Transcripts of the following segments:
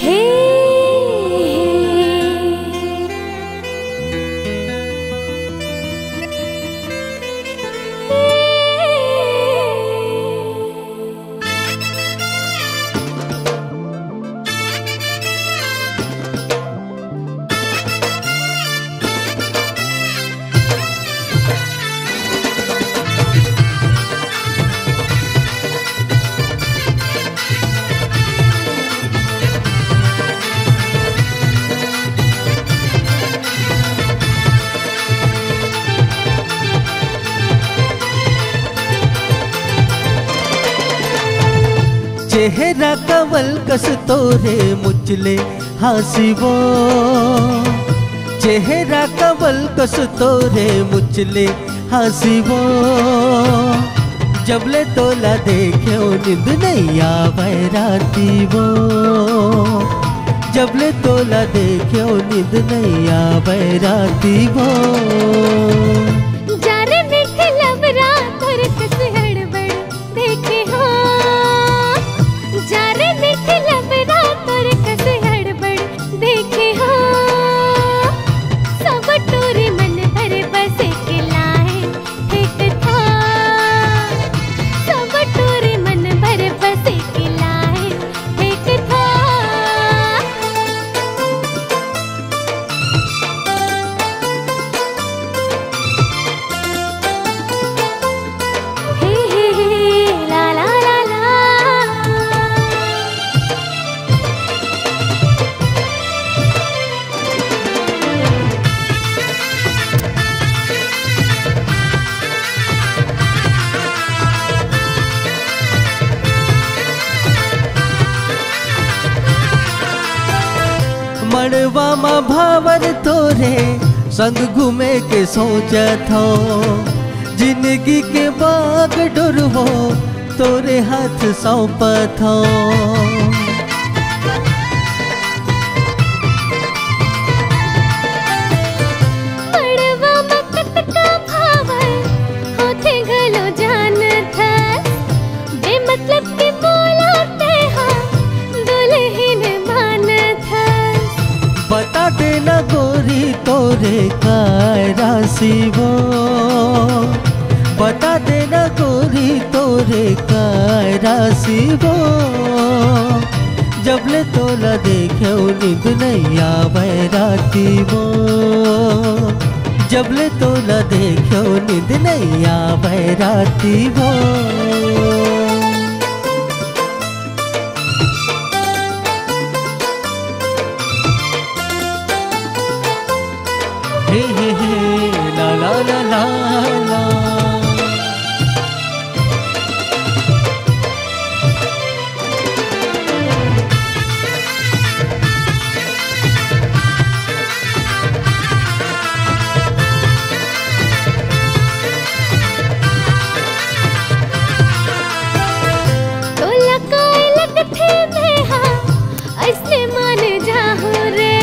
हे चेहरा कमल कस तोरे मुचले हासिबो, चेहरा कमल कस तोरे मुचले हासिबो। जबले तोला देखे नींद नहीं आवे राती वो, जबले तोला देखे नींद नहीं आवे राती वो। जाने मीठे लब रात और कस हड़बड़ देखे हो, जाने मीठे लब रात और कस हड़बड़ देखे हो। सब टोरी मन भर बसे के लाए एक था, सब टोरी मन भर बसे के लाए एक था। हे हे हे ला ला ला ला। मड़वा मा भावर तोरे संग घूमे के सोचत हो, जिंदगी के बाग डोरवो तोरे हाथ सौंपत हो। मड़वा मकत का भावर होते घलो जानत हस, बेमतलब के बोलाते हाँ दुल्हन मानत हस। बता देना गोरी तोरे काय राशि वो, बता देना गोरी तोरे काय राशि वो। जबले तोला देखे नींद नहीं आवे राती वो, जबले तोला देखे नींद नहीं आवे राती वो। हे हे हे ला ला ला ला ला। तोला काय लगथे में हाँ ऐसे मान जाहू रे,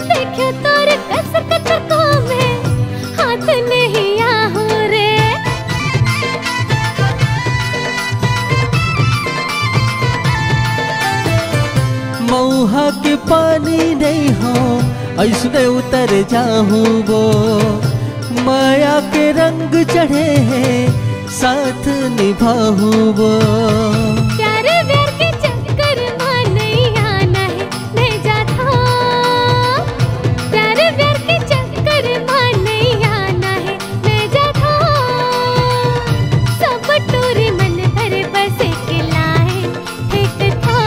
देखो तोर कस कतको में हाथ नहीं आहू रे। मऊहा के पानी नहीं हो ऐसने उतर जाहूँ वो, माया के रंग चढ़े हैं साथ निभाऊँ वो। प्यारे प्यार के चक्कर में नहीं आना है मैं जाता, प्यारे प्यार के चक्कर में नहीं आना है मैं जाता। सब टोरी मन भर बसे के लाए एक था,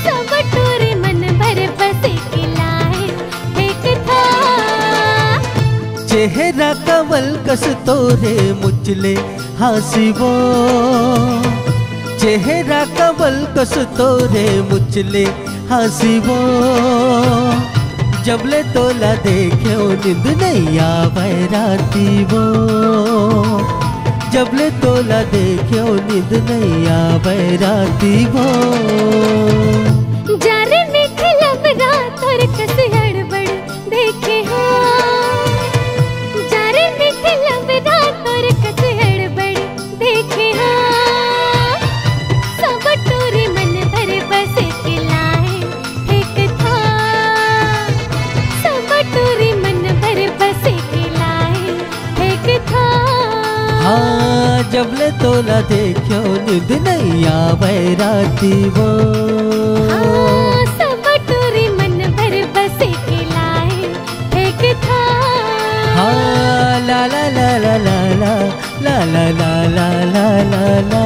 सब टोरी मन भर बसे के लाए एक था। चेहरा कमल कस तोरे मुचले हासिबो, चेहरा कमल कस तोरे मुचले हासिबो। जबले तोला देखे नींद नहीं आवे राती वो, जबले तोला देखे नींद नहीं आवे राती वो। जाने मीठे लब रात और कस हड़बड़ देखे हो, जाने मीठे लब रात और कस हड़बड़ देखे हो। सब टोरी मन भर बसे के जबले तोला देखियो नींद नहीं आवे राती वो। हाँ, सब टूरी मन भर बस के लाए एक था। हाँ ला ला ला ला ला ला ला ला ला ला ला ला ला।